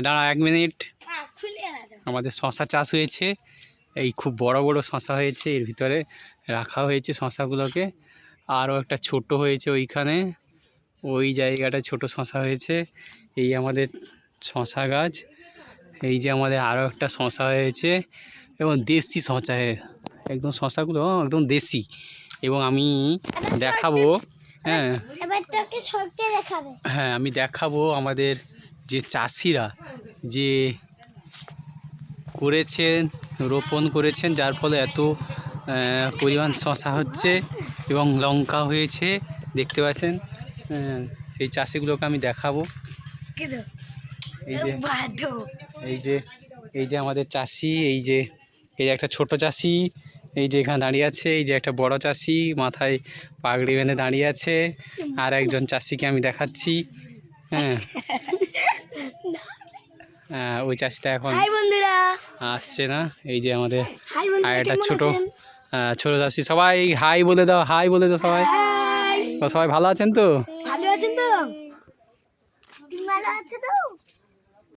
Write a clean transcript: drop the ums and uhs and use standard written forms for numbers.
দাঁড়া 1 মিনিট। আমাদের শশা চাষ হয়েছে, এই খুব বড় বড় শশা হয়েছে, এর ভিতরে রাখা হয়েছে শশাগুলোকে। আরও একটা ছোট হয়েছে ওইখানে, ওই জায়গাটা ছোট শশা হয়েছে। এই আমাদের শশা গাছ, এই যে আমাদের আরও একটা শশা হয়েছে, এবং দেশি শশা, একদম শশাগুলো একদম দেশি। এবং আমি দেখাবো, হ্যাঁ হ্যাঁ আমি দেখাবো আমাদের যে চাষিরা যে করেছেন, রোপণ করেছেন, যার ফলে এত পরিমাণ শশা হচ্ছে এবং লঙ্কা হয়েছে, দেখতে পাচ্ছেন। সেই চাষিগুলোকে আমি দেখাবো। এই যে আমাদের চাষি, এই যে একটা ছোট চাষি, এই যে এখানে দাঁড়িয়ে আছে। এই যে একটা বড় চাষি মাথায় পাগড়ি বেঁধে দাঁড়িয়ে আছে। আর একজন চাষিকে আমি দেখাচ্ছি, হ্যাঁ ওই চাষিটা এখন আসছে না। এই যে আমাদের আর একটা ছোট চাষি। সবাই হাই বলে দাও, হাই বলে দাও সবাই। সবাই ভালো আছেন তো? ভালো আছেন তো?